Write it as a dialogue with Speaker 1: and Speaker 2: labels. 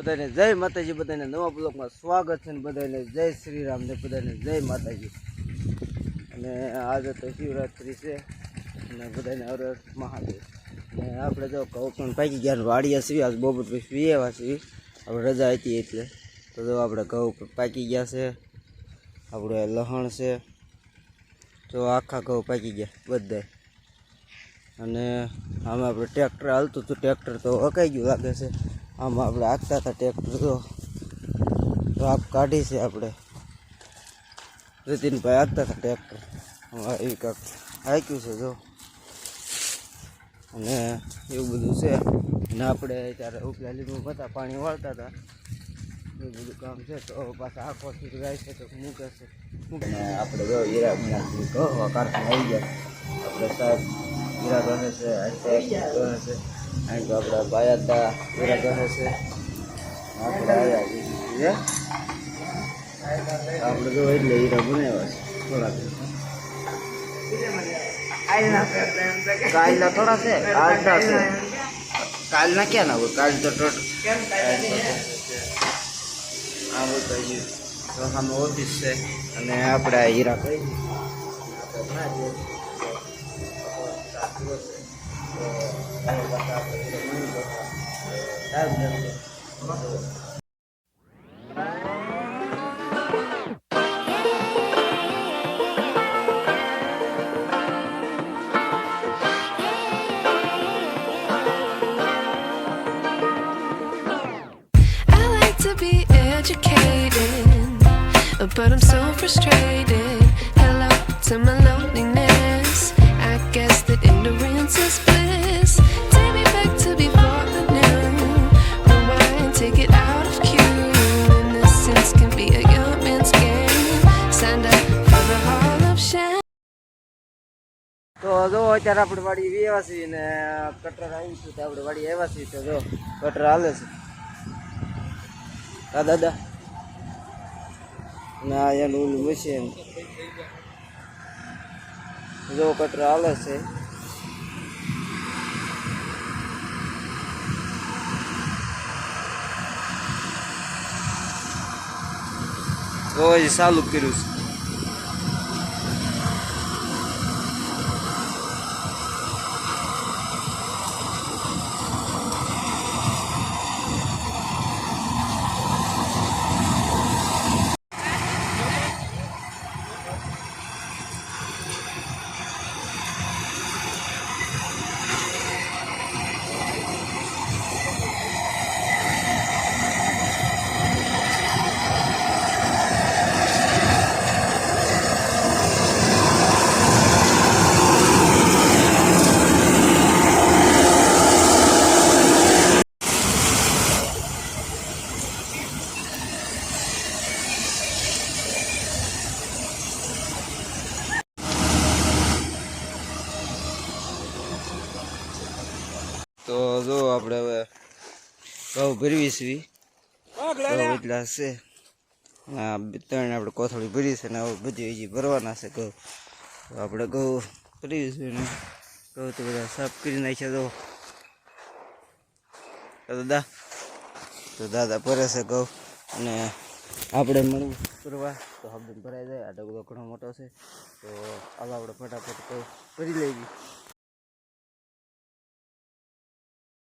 Speaker 1: બધાને જય માતાજી, બધાને નવા બ્લોગમાં સ્વાગત છે. બધાને જય શ્રી રામ ને બધાને જય માતાજી. અને આજે તો શિવરાત્રિ છે અને બધાને હર હર મહાદેવ. અને આપણે જો ઘઉં પણ પાકી ગયા વાડીએ છીએ. આજ બપોર પછી એવા છીએ, આપણે રજા હતી એટલે. તો જો આપણે ઘઉં પાકી ગયા છે, આપણે લસણ છે, જો આખા ઘઉં પાકી ગયા બધાય. અને આમાં આપણે ટ્રેક્ટર હાલતું હતું, ટ્રેક્ટર તો અકાઈ ગયું લાગે છે. આમાં આપણે હાંકતા હતા ટ્રેક્ટર, તો રાપ કાઢી છે આપણે. જતીનભાઈ હાંકતા હતા ટ્રેક્ટર, એવી કાંક હાંક્યું છે જો. અને એવું બધું છે. અને આપણે ત્યારે ઉપલા લીંબુ હતા, પાણી વાળતા હતા, એવું બધું કામ છે. તો પાછા આખો ગાય છે તો મૂકે છે. અને આપણે જો હીરા કહો કારખાના આવી ગયા. આપણે સાહેબ હીરા ગણે છે, અહીં ગણે છે, અહીં તો આપણા બાયાતા હીરા ગણે છે. આપણે આવ્યા છીએ, આપણે જો એટલે હીરા બનાવ્યા છે થોડાક. કાલના થોડા છે, આજના છે. કાલના ક્યાં ના હોય? કાલ તો આ બધું તો સામે ઓફિસ છે. અને આપણે આ હીરા કઈ
Speaker 2: but I'm so frustrated. Hello to my loneliness. I guess that ignorance is bliss. Take me back to before the new. Rewind, take it out of cue. Innocence can be a young man's game. Signed up for the hall of shame.
Speaker 1: તો જો અત્યારે આપણે વાડી વ્યવા છીએ ને cutter આવી છું. તો આપણે વાડી આવ્યા છીએ. તો જો કટર હાલે છે દાદા. ના એનું ઓલું મશીન જો કટર હાલે છે. તો ચાલુ કર્યું છે. તો જો આપણે હવે ઘઉં ભરવી છીએ. એટલા છે. હા, ત્રણ આપણે કોથળી ભરી છે ને હવે બધી હજી ભરવાના છે ઘઉં. તો આપણે ઘઉં ભરી છે ને ઘઉં તો બધા સાફ કરી નાખ્યા. તો દાદા ભરે છે ઘઉં. અને આપણે મળવું કરવા તો હબદન ભરાઈ જાય. આ ડગલો ઘણો મોટો છે. તો હાલો આપણે ફટાફટ ઘઉં ભરી લઈએ.